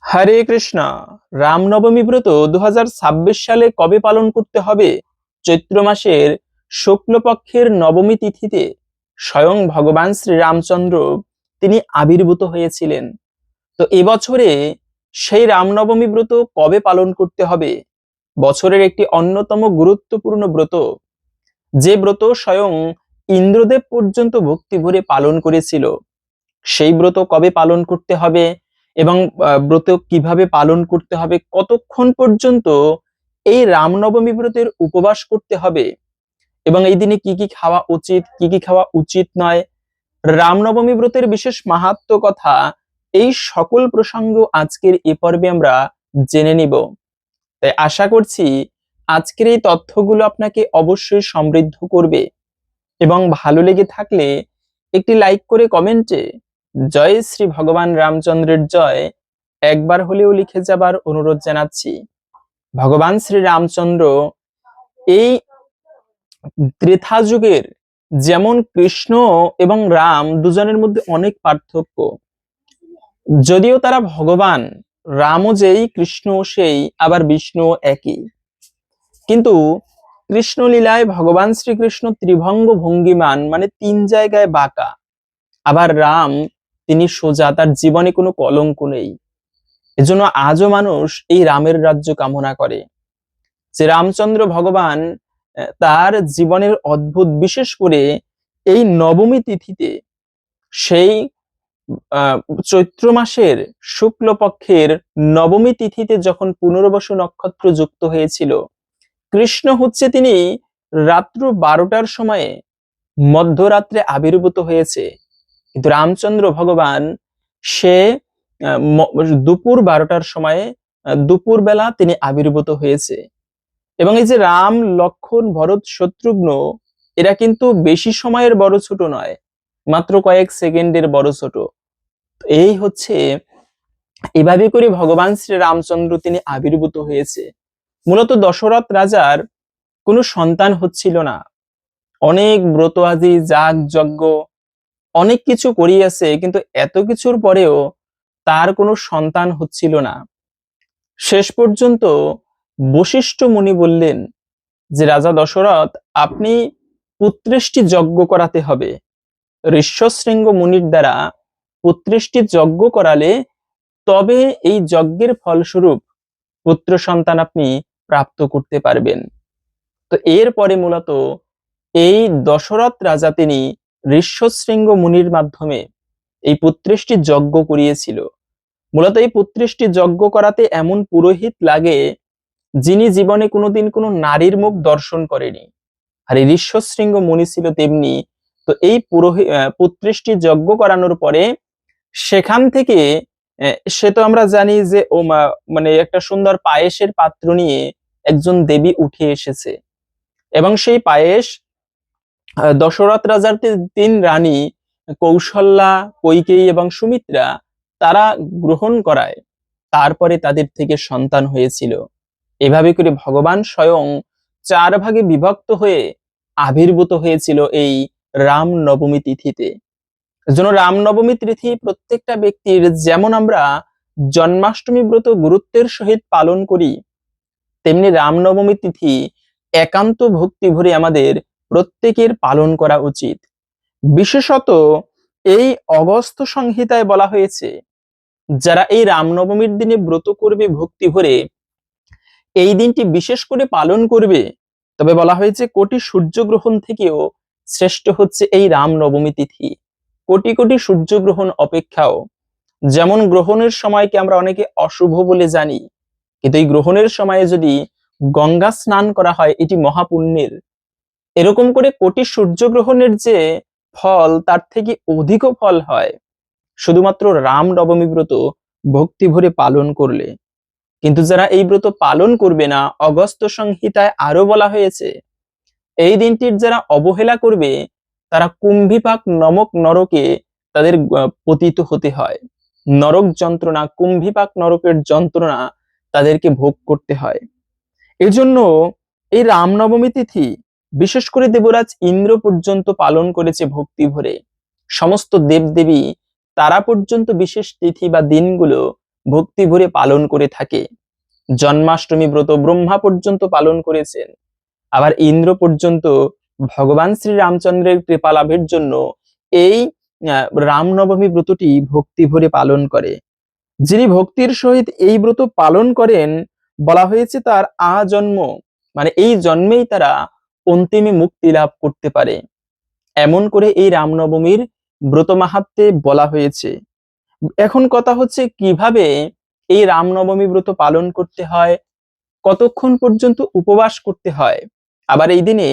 হরে কৃষ্ণ। রামনবমী ব্রত 2026 সালে কবে পালন করতে হবে? চৈত্র মাসের শুক্লপক্ষের নবমী তিথিতে স্বয়ং ভগবান শ্রীরামচন্দ্র তিনি আবির্ভূত হয়েছিলেন। তো এবছরে সেই রামনবমী ব্রত কবে পালন করতে হবে? বছরের একটি অন্যতম গুরুত্বপূর্ণ ব্রত, যে ব্রত স্বয়ং ইন্দ্রদেব পর্যন্ত ভক্তি ভরে পালন করেছিল। সেই ব্রত কবে পালন করতে হবে এবং ব্রত কিভাবে পালন করতে হবে, কতক্ষণ পর্যন্ত এই রামনবমী ব্রতের উপবাস করতে হবে এবং এই দিনে কি কি খাওয়া উচিত, কি কি খাওয়া উচিত নয়, রামনবমী ব্রতের বিশেষ মাহাত্ম্য কথা, এই সকল প্রসঙ্গ আজকের এই পর্বে আমরা জেনে নিব। তাই আশা করছি আজকের এই তথ্যগুলো আপনাকে অবশ্যই সমৃদ্ধ করবে এবং ভালো লেগে থাকলে একটি লাইক করে কমেন্টে জয় শ্রী ভগবান রামচন্দ্রের জয় একবার হলেও লিখে যাবার অনুরোধ জানাচ্ছি। ভগবান শ্রী রামচন্দ্র এই ত্রেতা যুগের, যেমন কৃষ্ণ এবং রাম দুজনের মধ্যে অনেক পার্থক্য, যদিও তারা ভগবান, রামও যেই কৃষ্ণ সেই, আবার বিষ্ণু একই, কিন্তু কৃষ্ণ লীলায় ভগবান শ্রীকৃষ্ণ ত্রিভঙ্গ ভঙ্গিমান, মানে তিন জায়গায় বাঁকা। আবার রাম তিনি সোজা, তার জীবনে কোনো কলঙ্ক নেই। এজন্য আজও মানুষ এই রামের রাজ্য কামনা করে, যে রামচন্দ্র ভগবান তার জীবনের অদ্ভুত, বিশেষ করে এই নবমী তিথিতে, সেই চৈত্র মাসের শুক্লপক্ষের নবমী তিথিতে যখন পুনর্বসু নক্ষত্র যুক্ত হয়েছিল, কৃষ্ণ হচ্ছে তিনি রাত্র 12টার সময়ে মধ্যরাত্রে আবির্ভূত হয়েছে, কিন্তু রামচন্দ্র ভগবান সে দুপুর 12টার সময়ে, দুপুর বেলা তিনি আবির্ভূত হয়েছে। এবং এই যে রাম, লক্ষ্মণ, ভরত, শত্রুঘ্ন, এরা কিন্তু বেশি সময়ের বড় ছোট নয়, মাত্র কয়েক সেকেন্ডের বড় ছোট। এই হচ্ছে, এভাবে করে ভগবান শ্রী রামচন্দ্র তিনি আবির্ভূত হয়েছে। মূলত দশরথ রাজার কোনো সন্তান হচ্ছিল না, অনেক ব্রত আদি, যাগ যজ্ঞ, অনেক কিছু করিয়াছে, কিন্তু এত কিছুর পরেও তার কোনো সন্তান হচ্ছিল না। শেষ পর্যন্ত বশিষ্ঠ মুনি বললেন যে রাজা দশরথ, আপনি পুত্রেষ্টি যজ্ঞ করাতে হবে। ঋষ্যশৃঙ্গ মুনির দ্বারা পুত্রেষ্টি যজ্ঞ করালে তবে এই যজ্ঞের ফলস্বরূপ পুত্র সন্তান আপনি প্রাপ্ত করতে পারবেন। তো এরপরে মূলত এই দশরথ রাজা তিনি ঋষ্যশৃঙ্গ মুনির মাধ্যমে এই পুত্রেষ্টি যজ্ঞ করিয়েছিল। মূলত এই পুত্রেষ্টি যজ্ঞ করাতে এমন পুরোহিত লাগে যিনি জীবনে কোনোদিন কোনো নারীর মুখ দর্শন করেনি, আর এই ঋষ্যশৃঙ্গ মুনি ছিল তেমনি। তো এই পুত্রেষ্টি যজ্ঞ করানোর পরে সেখান থেকে সে তো আমরা জানি যে ও মানে একটা সুন্দর পায়েসের পাত্র নিয়ে একজন দেবী উঠে এসেছে, এবং সেই পায়েস দশরথ রাজার তিন রানী কৌশল্যা, কইকেয়ী এবং সুমিত্রা তারা গ্রহণ করায়, তারপরে তাদের থেকে সন্তান হয়েছিল। এভাবে করে ভগবান স্বয়ং 4 ভাগে বিভক্ত হয়ে আবির্ভূত হয়েছিল এই রাম নবমী তিথিতে। যেন রামনবমী তিথি প্রত্যেকটা ব্যক্তির, যেমন আমরা জন্মাষ্টমী ব্রত গুরুত্বের সহিত পালন করি, তেমনি রামনবমী তিথি একান্ত ভক্তি ভরে আমাদের প্রত্যেকের পালন করা উচিত। বিশেষত এই অগস্ত্য সংহিতায় বলা হয়েছে, যারা এই রামনবমীর দিনে ব্রত করবে ভক্তি ভরে, এই দিনটি বিশেষ করে পালন করবে, তবে বলা হয়েছে কোটি সূর্যগ্রহণ থেকেও শ্রেষ্ঠ হচ্ছে এই রামনবমী তিথি। কোটি কোটি সূর্যগ্রহণ অপেক্ষাও, যেমন গ্রহণের সময়কে আমরা অনেকে অশুভ বলে জানি, কিন্তু এই গ্রহণের সময়ে যদি গঙ্গা স্নান করা হয় এটি মহাপুণ্যের। এরকম করে কোটি সূর্যগ্রহণের যে ফল, তার থেকে অধিকও ফল হয় শুধুমাত্র রাম নবমী ব্রত ভক্তি ভরে পালন করলে। কিন্তু যারা এই ব্রত পালন করবে না, অগস্ত্য সংহিতায় আরো বলা হয়েছে, এই দিনটির যারা অবহেলা করবে তারা কুম্ভীপাক নামক নরকে তাদের পতিত হতে হয়। নরক যন্ত্রণা, কুম্ভীপাক নরকের যন্ত্রণা তাদেরকে ভোগ করতে হয়। এজন্য এই রামনবমী তিথি বিশেষ করে দেবরাজ ইন্দ্র পর্যন্ত পালন করেছে ভক্তি ভরে। সমস্ত দেবদেবী তারা পর্যন্ত বিশেষ তিথি বা দিনগুলো ভক্তি ভরে পালন করে থাকে। জন্মাষ্টমী ব্রত ব্রহ্মা পর্যন্ত পালন করেছেন, আবার ইন্দ্র পর্যন্ত ভগবান শ্রী রামচন্দ্রের কৃপা লাভের জন্য এই রামনবমী ব্রতটি ভক্তি ভরে পালন করে। যিনি ভক্তির সহিত এই ব্রত পালন করেন, বলা হয়েছে তার আজন্ম, মানে এই জন্মেই তারা অন্তিমে মুক্তি লাভ করতে পারে। এমন করে এই রামনবমীর ব্রত মাহাত্ম্যে বলা হয়েছে। এখন কথা হচ্ছে কিভাবে এই রামনবমী ব্রত পালন করতে হয়, কতক্ষণ পর্যন্ত উপবাস করতে হয়, আবার এই দিনে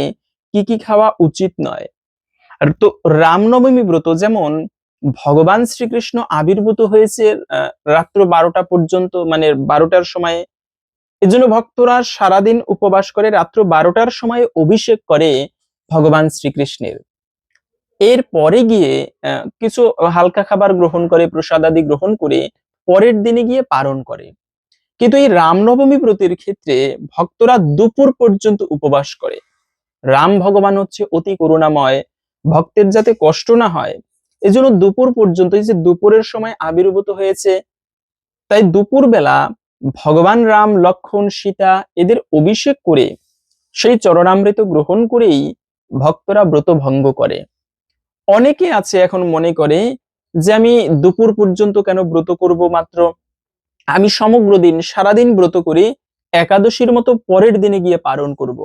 কি কি খাওয়া উচিত নয়। আর তো রামনবমী ব্রত যেমন ভগবান শ্রীকৃষ্ণ আবির্ভূত হয়েছে রাত্র 12টা পর্যন্ত, মানে 12টার সময়, এজন্য ভক্তরা সারাদিন উপবাস করে রাত্র 12টার সময় অভিষেক করে ভগবান শ্রীকৃষ্ণের। এর পরে গিয়ে কিছু হালকা খাবার গ্রহণ করে, প্রসাদাদি গ্রহণ করে পরের দিনে গিয়ে পালন করে। কিন্তু এই রামনবমী ব্রতের ক্ষেত্রে ভক্তরা দুপুর পর্যন্ত উপবাস করে। রাম ভগবান হচ্ছে অতি করুণাময়, ভক্তের যাতে কষ্ট না হয় এজন্য দুপুর পর্যন্ত, এই যে দুপুরের সময় আবির্ভূত হয়েছে, তাই দুপুর বেলা ভগবান রাম, লক্ষ্মণ, সীতা এদের অভিষেক করে সেই চরণামৃত গ্রহণ করেই ভক্তরা ব্রত ভঙ্গ করে। অনেকে আছে এখন মনে করে যে আমি দুপুর পর্যন্ত কেন ব্রত করব, মাত্র আমি সমগ্র দিন সারাদিন ব্রত করি, একাদশীর মতো পরের দিনে গিয়ে পালন করব।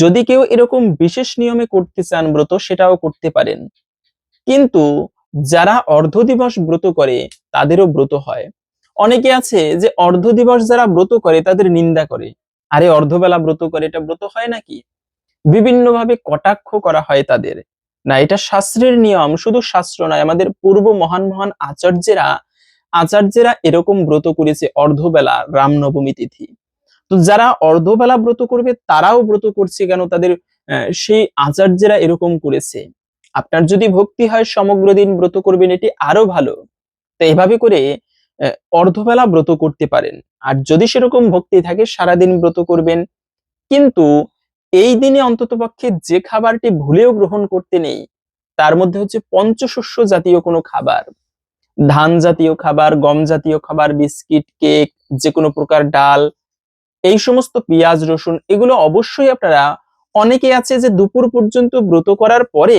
যদি কেউ এরকম বিশেষ নিয়মে করতে চান ব্রত, সেটাও করতে পারেন, কিন্তু যারা অর্ধ দিবস ব্রত করে তাদেরও ব্রত হয়। অনেকে আছে যে অর্ধ দিবস যারা ব্রত করে তাদের নিন্দা করে, আরে অর্ধবেলা ব্রত করে, এটা ব্রত হয় নাকি? বিভিন্নভাবে কটাক্ষ করা হয় তাদের। না, এটা শাস্ত্রের নিয়ম, শুধু শাস্ত্র নয়, আমাদের পূর্ব মহান মহান আচার্যেরা এরকম ব্রত করেছে অর্ধবেলা রামনবমী তিথি। তো যারা অর্ধবেলা ব্রত করবে তারাও ব্রত করছে কেন, তাদের সেই আচার্যেরা এরকম করেছে। আপনার যদি ভক্তি হয় সমগ্র দিন ব্রত করবেন, এটি আরো ভালো। তো এভাবে করে অর্ধবেলা ব্রত করতে পারেন। আর যদি সেরকম ভক্তি থাকে সারাদিন ব্রত করবেন। কিন্তু এই দিনে অন্ততপক্ষে যে খাবারটি ভুলেও গ্রহণ করতে নেই তার মধ্যে হচ্ছে পঞ্চশস্য জাতীয় কোনো খাবার, ধান জাতীয় খাবার, গম জাতীয় খাবার, বিস্কিট, কেক, যে কোনো প্রকার ডাল, এই সমস্ত পেঁয়াজ রসুন এগুলো অবশ্যই আপনারা, অনেকে আছে যে দুপুর পর্যন্ত ব্রত করার পরে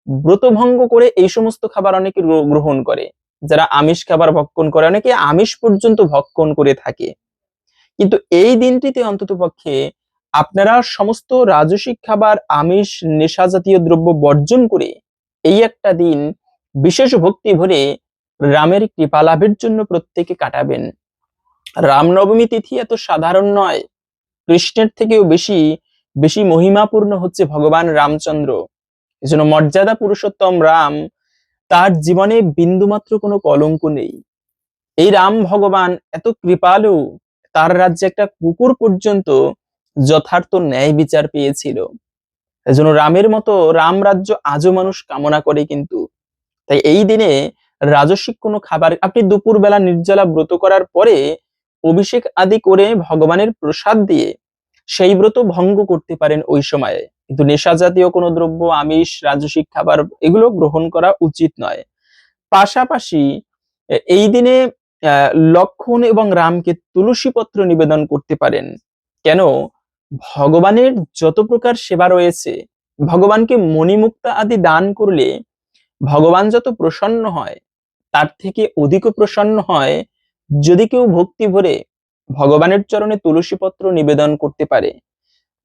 ব্রত ভঙ্গ করে এই সমস্ত খাবার অনেকে গ্রহণ করে। যারা আমিষ খাবার ভক্ষণ করে, অনেকে আমিষ পর্যন্ত ভক্ষণ করে থাকে। কিন্তু এই দিনটিতে অন্ততপক্ষে আপনারা সমস্ত রাজসিক খাবার, আমিষ, নেশা জাতীয় দ্রব্য বর্জন করে এই একটা দিন বিশেষ ভক্তি ভরে রামের কৃপা লাভের জন্য প্রত্যেকে কাটাবেন। রামনবমী তিথি এত সাধারণ নয়, কৃষ্ণের থেকেও বেশি বেশি মহিমাপূর্ণ হচ্ছে ভগবান রামচন্দ্র। এজন্য মর্যাদা পুরুষোত্তম রাম, তার জীবনে বিন্দুমাত্র কোনো কলঙ্ক নেই। এই রাম ভগবান এত কৃপালু, তার রাজ্যে একটা কুকুর পর্যন্ত যথার্থ ন্যায় বিচার পেয়েছিল। এজন্য রামের মতো রাম রাজ্য আজও মানুষ কামনা করে। কিন্তু তাই এই দিনে রাজস্বিক কোনো খাবার, আপনি দুপুর বেলা নির্জলা ব্রত করার পরে অভিষেক আদি করে ভগবানের প্রসাদ দিয়ে সেই ব্রত ভঙ্গ করতে পারেন ওই সময়ে। কিন্তু নেশা জাতীয় কোনো দ্রব্য, আমিষ, রাজস্বিক খাবার এগুলো গ্রহণ করা উচিত নয়। পাশাপাশি এই দিনে লক্ষ্মণ এবং রামকে তুলসী পত্র নিবেদন করতে পারেন। কেন? ভগবানের যত প্রকার সেবা রয়েছে, ভগবানকে মণিমুক্তা আদি দান করলে ভগবান যত প্রসন্ন হয় তার থেকে অধিক প্রসন্ন হয় যদি কেউ ভক্তি ভরে ভগবানের চরণে তুলসী পত্র নিবেদন করতে পারে।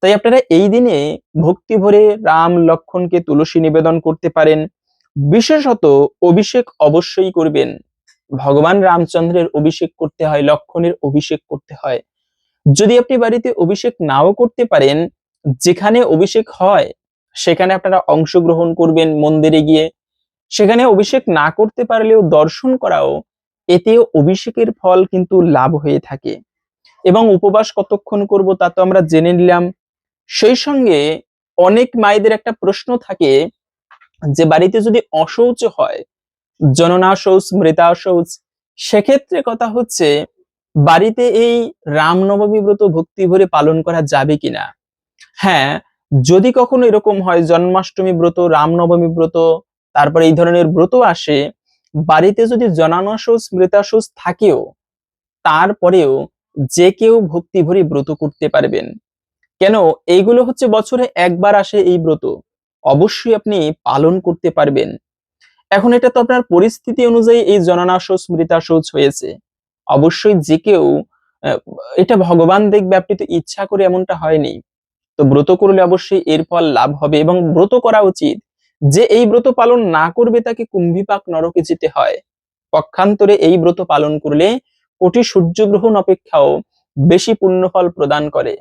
তাই আপনারা এই দিনে ভক্তি ভরে রাম লক্ষ্মণকে তুলসী নিবেদন করতে পারেন। বিশেষত অভিষেক অবশ্যই করবেন। ভগবান রামচন্দ্রের অভিষেক করতে হয়, লক্ষ্মণের অভিষেক করতে হয়। যদি আপনি বাড়িতে অভিষেক নাও করতে পারেন, যেখানে অভিষেক হয় সেখানে আপনারা অংশগ্রহণ করবেন মন্দিরে গিয়ে। সেখানে অভিষেক না করতে পারলেও দর্শন করাও, এতেও অভিষেকের ফল কিন্তু লাভ হয়ে থাকে। এবং উপবাস কতক্ষণ করব তা তো আমরা জেনে নিলাম। সেই সঙ্গে অনেক মায়েদের একটা প্রশ্ন থাকে যে বাড়িতে যদি অশৌচ হয়, জননা শৌচ, মৃতা শৌচ, সেক্ষেত্রে কথা হচ্ছে বাড়িতে এই রামনবমী ব্রত ভক্তি ভরে পালন করা যাবে কিনা। হ্যাঁ, যদি কখনো এরকম হয় জন্মাষ্টমী ব্রত, রামনবমী ব্রত, তারপরে এই ধরনের ব্রত আসে, বাড়িতে যদি জনানা শৌচ, মৃতা শৌচ থাকেও তারপরেও যে কেউ ভক্তি ভরে ব্রত করতে পারবেন। কেন? এইগুলো হচ্ছে বছরে একবার আসে এই ব্রত, অবশ্যই আপনি পালন করতে পারবেন। এখন এটা তো আপনার পরিস্থিতি অনুযায়ী এই জননাশ স্মৃতা শৌচ হয়েছে, অবশ্যই যে কেউ আহ, এটা ভগবান দেখবে, আপনি তো ইচ্ছা করে এমনটা হয়নি। তো ব্রত করলে অবশ্যই এর ফল লাভ হবে এবং ব্রত করা উচিত। যে এই ব্রত পালন না করবে তাকে কুম্ভিপাক নরকে যেতে হয়। পক্ষান্তরে এই ব্রত পালন করলে কোটি সূর্যগ্রহণ অপেক্ষাও বেশি পুণ্যফল প্রদান করে।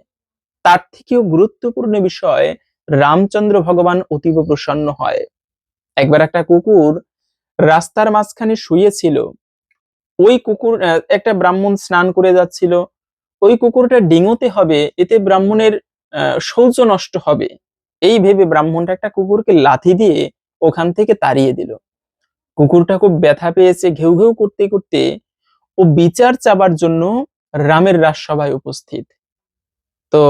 তার থেকেও গুরুত্বপূর্ণ বিষয়, রামচন্দ্র ভগবান অতীব প্রসন্ন হয়। একবার একটা কুকুর রাস্তার মাঝখানে শুয়েছিল। ওই কুকুর একটা ব্রাহ্মণ স্নান করে যাচ্ছিল, ওই কুকুরটা ডিঙোতে হবে, এতে ব্রাহ্মণের শৌচ নষ্ট হবে, এই ভেবে ব্রাহ্মণটা একটা কুকুরকে লাথি দিয়ে ওখান থেকে তাড়িয়ে দিল। কুকুরটা খুব ব্যথা পেয়েছে, ঘেউ ঘেউ করতে করতে ও বিচার চাবার জন্য রামের রাজসভায় উপস্থিত। তো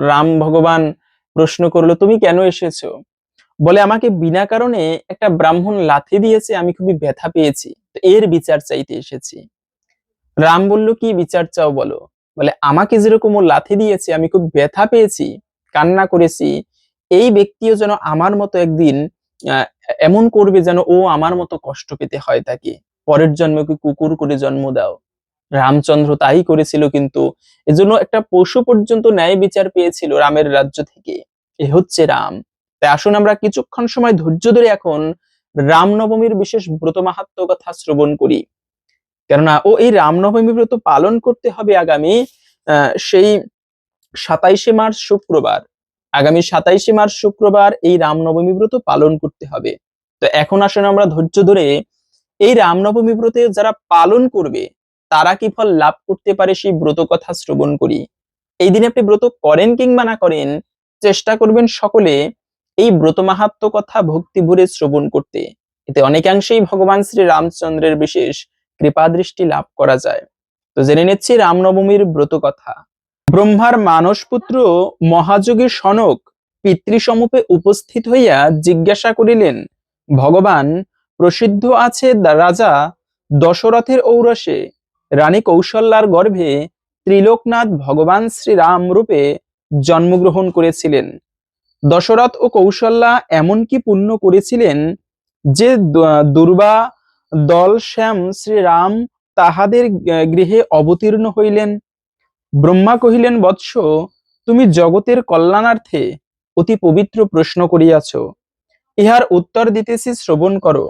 রাম ভগবান প্রশ্ন করলো, তুমি কেন এসেছো? বলে, আমাকে বিনা কারণে একটা ব্রাহ্মণ লাথি দিয়েছে, আমি খুবই ব্যথা পেয়েছি, তো এর বিচার চাইতে এসেছি। রাম বলল, কি বিচার চাও বলো? বলে, আমাকে যেরকম ও লাথি দিয়েছে, আমি খুব ব্যথা পেয়েছি, কান্না করেছি, এই ব্যক্তিও যেন আমার মতো একদিন আহ, এমন করবে যেন ও আমার মতো কষ্ট পেতে হয় তাকে, পরের জন্মে ওকে কুকুর করে জন্ম দাও। রামচন্দ্র তাই করেছিল, কিন্তু এজন্য একটা পশু পর্যন্ত ন্যায় বিচার পেয়েছিল রামের রাজ্য থেকে। এ হচ্ছে রাম। তাই আসুন আমরা কিছুক্ষণ সময় ধৈর্য ধরে এখন রামনবমীর বিশেষ ব্রত মাহাত্ম্য কথা শ্রবণ করি। কেননা এই রামনবমী ব্রত পালন করতে হবে আগামী সেই 27শে মার্চ শুক্রবার। আগামী 27শে মার্চ শুক্রবার এই রামনবমী ব্রত পালন করতে হবে। তো এখন আসুন আমরা ধৈর্য ধরে এই রামনবমী ব্রতে যারা পালন করবে তারা কি ফল লাভ করতে পারে সেই ব্রত কথা শ্রবণ করি। এই দিনে আপনি ব্রত করেন কিংবা না করেন, চেষ্টা করবেন সকলে এই ব্রত মাহাত্ম্য কথা ভক্তি ভরে শ্রবণ করতে। এতে অনেকাংশেই ভগবান শ্রী রামচন্দ্রের বিশেষ কৃপা দৃষ্টি লাভ করা যায়। তো জেনে নিচ্ছি রামনবমীর ব্রত কথা। ব্রহ্মার মানসপুত্র মহাযোগী সনক পিতৃসমূপে উপস্থিত হইয়া জিজ্ঞাসা করিলেন, ভগবান, প্রসিদ্ধ আছে রাজা দশরথের ঔরসে রানী কৌশল্যার গর্ভে ত্রিলোকনাথ ভগবান শ্রীরাম রূপে জন্মগ্রহণ করেছিলেন। দশরথ ও কৌশল্যা এমন কি পুণ্য করেছিলেন যে দুর্বা দল শ্যাম শ্রীরাম তাহাদের গৃহে অবতীর্ণ হইলেন। ব্রহ্মা কহিলেন, বৎস, তুমি জগতের কল্যাণার্থে অতি পবিত্র প্রশ্ন করিয়াছ, ইহার উত্তর দিতেছি, শ্রবণ করো।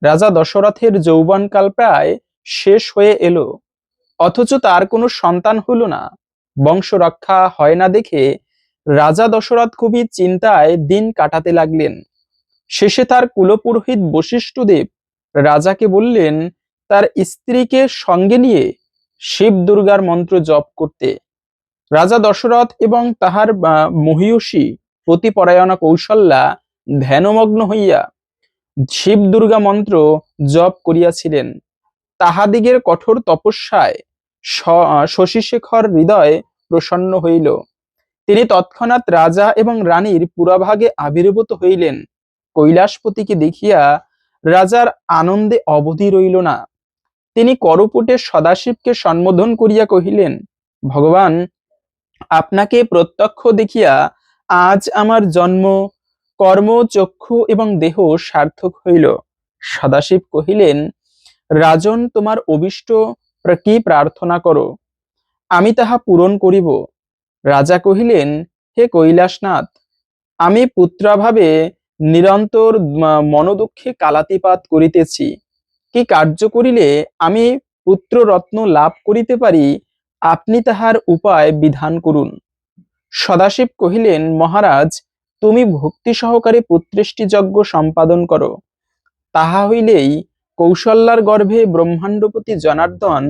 রাজা দশরথের যৌবনকাল প্রায় শেষ হয়ে এলো, অথচ তার কোনো সন্তান হলো না। বংশ রক্ষা হয় না দেখে রাজা দশরথ খুবই চিন্তায় দিন কাটাতে লাগলেন। শেষে তার কুলপুরোহিত বশিষ্ঠদেব রাজাকে বললেন তার স্ত্রীকে সঙ্গে নিয়ে শিব দুর্গার মন্ত্র জপ করতে। রাজা দশরথ এবং তাহার মহিষী পতিপরায়ণা কৌশল্যা ধ্যানমগ্ন হইয়া শিব দুর্গা মন্ত্র জপ করিয়াছিলেন। তাহাদিগের কঠোর তপস্যায় শশীশেখর হৃদয় প্রসন্ন হইল। তিনি তৎক্ষণাৎ রাজা এবং রানীর পুরাভাগে আবির্ভূত হইলেন। কৈলাসপতিকে দেখিয়া রাজার আনন্দে অবধি রইল না। তিনি করপুটে সদাশিবকে সম্বোধন করিয়া কহিলেন, ভগবান, আপনাকে প্রত্যক্ষ দেখিয়া আজ আমার জন্ম, কর্ম, চক্ষু এবং দেহ সার্থক হইল। সদাশিব কহিলেন, রাজন, তোমার অভিষ্ট কি প্রার্থনা করো, আমি তাহা পূরণ করিব। রাজা কহিলেন, হে কৈলাসনাথ, আমি পুত্রাভাবে নিরন্তর মনোদুঃখে কালাতিপাত করিতেছি। কি কার্য করিলে আমি পুত্র রত্ন লাভ করিতে পারি, আপনি তাহার উপায় বিধান করুন। সদাশিব কহিলেন, মহারাজ, তুমি ভক্তি সহকারে পুত্রেষ্টি যজ্ঞ সম্পাদন করো, তাহা হইলেই কৌশল্যার গর্ভে ব্রহ্মাণ্ডপতি জনার্দন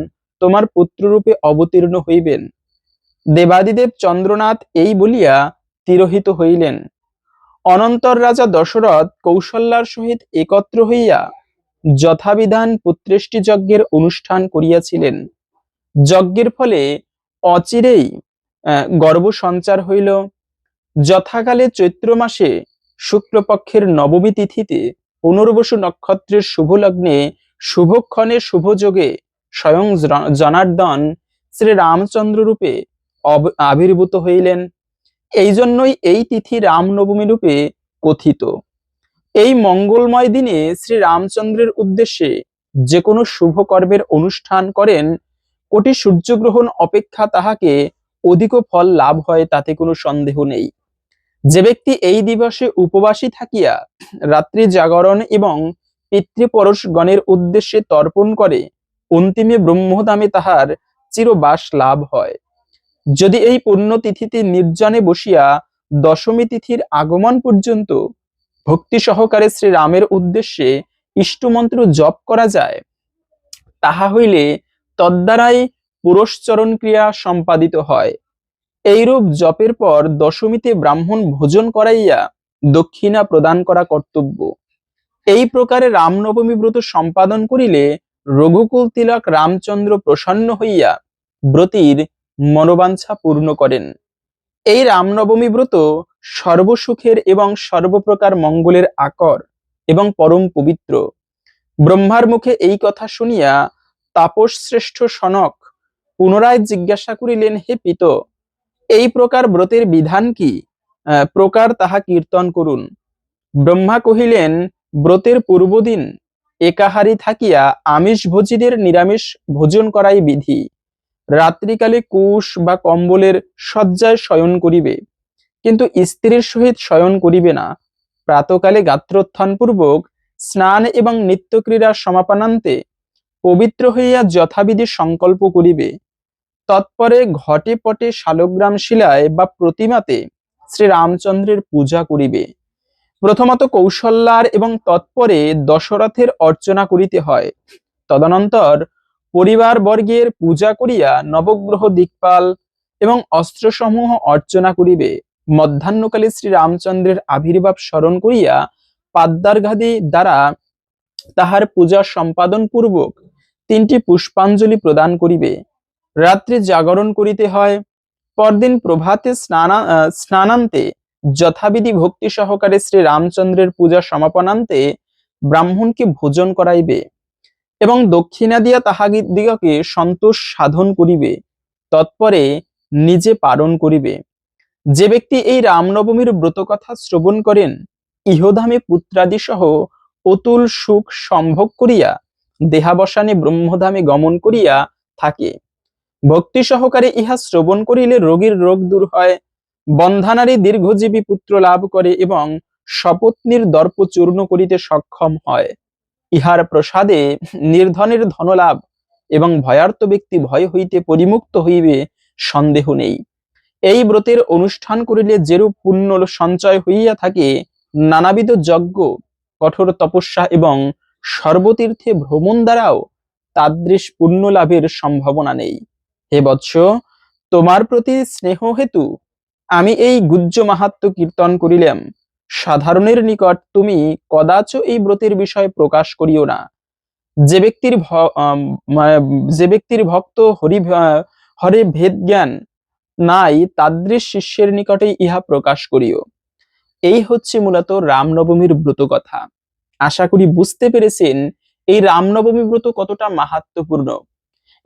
তোমার পুত্ররূপে অবতীর্ণ হইবেন। দেবাদিদেব চন্দ্রনাথ এই বলিয়া তিরোহিত হইলেন। অনন্তর রাজা দশরথ কৌশল্যার সহিত একত্র হইয়া যথাবিধান পুত্রেষ্টি যজ্ঞের অনুষ্ঠান করিয়াছিলেন। যজ্ঞের ফলে অচিরেই গর্ভ সঞ্চার হইল। যথাকালে চৈত্র মাসে শুক্লপক্ষের নবমী তিথিতে পুনর্বসু নক্ষত্রের শুভ লগ্নে শুভক্ষণে শুভযোগে স্বয়ং জনার্দন শ্রী রামচন্দ্র রূপে আবির্ভূত হইলেন। এই জন্যই এই তিথি রামনবমী রূপে কথিত। এই মঙ্গলময় দিনে শ্রী রামচন্দ্রের উদ্দেশ্যে যে কোনো শুভ কর্মের অনুষ্ঠান করেন, কোটি সূর্যগ্রহণ অপেক্ষা তাহাকে অধিক ফল লাভ হয়, তাতে কোনো সন্দেহ নেই। যে ব্যক্তি এই দিবসে উপবাসী থাকিয়া রাত্রি জাগরণ এবং পিতৃপরশগণের উদ্দেশ্যে তর্পণ করে, অন্তিমে ব্রহ্মধামে তাহার চিরবাস লাভ হয়। যদি এই পুণ্যতিথিতে নির্জনে বসিয়া দশমী তিথির আগমন পর্যন্ত ভক্তি সহকারে শ্রী রামের উদ্দেশ্যে ইষ্টমন্ত্র জপ করা যায়, তাহা হইলে তদ্বারাই পুরস্চরণ ক্রিয়া সম্পাদিত হয়। এইরূপ জপের পর দশমীতে ব্রাহ্মণ ভোজন করাইয়া দক্ষিণা প্রদান করা কর্তব্য। এই প্রকারে রামনবমী ব্রত সম্পাদন করিলে রঘুকুল তিলক রামচন্দ্র প্রসন্ন হইয়া ব্রতীর মনোবাঞ্ছা পূর্ণ করেন। এই রামনবমী ব্রত সর্বসুখের এবং সর্বপ্রকার মঙ্গলের আকর এবং পরম পবিত্র। ব্রহ্মার মুখে এই কথা শুনিয়া তাপস শ্রেষ্ঠ সনক পুনরায় জিজ্ঞাসা করিলেন, হে পিত, এই প্রকার ব্রতের বিধান কি প্রকার তাহা কীর্তন করুন। ব্রহ্মা কহিলেন, ব্রতের পূর্বদিন একাহারী থাকিয়া আমিষ ভোজীদের নিরামিষ ভোজন করাই বিধি। রাত্রিকালে কুশ বা কম্বলের শয্যায় শয়ন করিবে, কিন্তু স্ত্রীর সহিত শয়ন করিবে না। প্রাতকালে গাত্রোত্থান পূর্বক স্নান এবং নিত্যক্রীড়া সমাপনান্তে পবিত্র হইয়া যথাবিধি সংকল্প করিবে। তৎপরে ঘটে পটে শালগ্রাম শিলায় বা প্রতিমাতে শ্রী রামচন্দ্রের পূজা করিবে। প্রথমত কৌশল্যার এবং তৎপরে দশরথের অর্চনা করিতে হয়। তদনন্তর পরিবার বর্গের পূজা করিয়া নবগ্রহ দিকপাল এবং অস্ত্রসমূহ অর্চনা করিবে। মধ্যাহ্নকালে শ্রী রামচন্দ্রের আবির্ভাব স্মরণ করিয়া পাদ্যার্ঘাদি দ্বারা তাহার পূজা সম্পাদন পূর্বক 3টি পুষ্পাঞ্জলি প্রদান করিবে। রাত্রি জাগরণ করিতে হয়। পরদিন প্রভাতে স্নানান্তে যথাবিধি ভক্তি সহকারে শ্রী রামচন্দ্রের পূজা সমাপনান্তে ব্রাহ্মণকে ভোজন করাইবে এবং দক্ষিণা দিয়া তাহাদিগকে সন্তোষ সাধন করিবে। তৎপরে নিজে পালন করিবে। যে ব্যক্তি এই রামনবমীর ব্রত কথা শ্রবণ করেন, ইহধামে পুত্রাদি সহ অতুল সুখ সম্ভোগ করিয়া দেহাবসানে ব্রহ্মধামে গমন করিয়া থাকে। ভক্তি সহকারে ইহা শ্রবণ করিলে রোগীর রোগ দূর হয়, বন্ধানারী দীর্ঘজীবী পুত্র লাভ করে এবং সপত্নীর দর্প চূর্ণ করিতে সক্ষম হয়। ইহার প্রসাদে নির্ধনের ধনলাভ এবং ভয়ার্ত ব্যক্তি ভয় হইতে পরিমুক্ত হইবে, সন্দেহ নেই। এই ব্রতের অনুষ্ঠান করিলে যেরূপ পুণ্য সঞ্চয় হইয়া থাকে, নানাবিধ যজ্ঞ, কঠোর তপস্যা এবং সর্বতীর্থে ভ্রমণ দ্বারাও তাদৃশ পুণ্য লাভের সম্ভাবনা নেই। হে বৎস, তোমার প্রতি স্নেহ হেতু আমি এই গুহ্য মাহাত্ম্য কীর্তন করিলাম। সাধারণের নিকট তুমি কদাচ এই ব্রতের বিষয় প্রকাশ করিও না। যে ব্যক্তির ভক্ত হরে ভেদ জ্ঞান নাই, তাদৃশ শিষ্যের নিকটেই ইহা প্রকাশ করিও। এই হচ্ছে মূলত রামনবমীর ব্রত কথা। আশা করি বুঝতে পেরেছেন এই রামনবমী ব্রত কতটা মাহাত্ম্যপূর্ণ।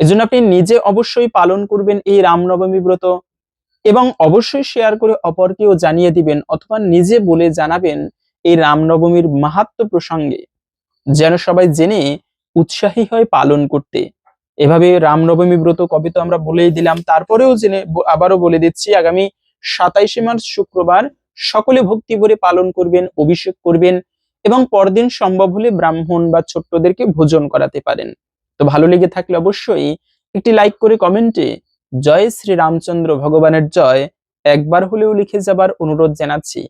এজন্য আপনি নিজে অবশ্যই পালন করবেন এই রামনবমী ব্রত এবং অবশ্যই শেয়ার করে অপরকেও জানিয়ে দিবেন অথবা নিজে বলে জানাবেন এই রামনবমীর মাহাত্ম্য প্রসঙ্গে, যেন সবাই জেনে উৎসাহী হয় পালন করতে। এভাবে রামনবমী ব্রত কবে তো আমরা বলেই দিলাম, তারপরেও জেনে আবারও বলে দিচ্ছি, আগামী 27শে মার্চ শুক্রবার সকলে ভক্তি ভরে পালন করবেন, অভিষেক করবেন এবং পরদিন সম্ভব হলে ব্রাহ্মণ বা ছোট্টদেরকে ভোজন করাতে পারেন। তো ভালো লেগে থাকলে অবশ্যই একটি লাইক করে কমেন্টে জয় শ্রী রামচন্দ্র ভগবানের জয় একবার হলেও লিখে যাবার অনুরোধ জানাচ্ছি।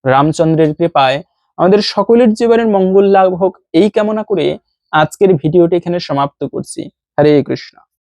রামচন্দ্রের কৃপায় আমাদের সকলের জীবনের মঙ্গল লাভ হোক, এই কামনা করে আজকের ভিডিওটি এখানে সমাপ্ত করছি। হরে কৃষ্ণ।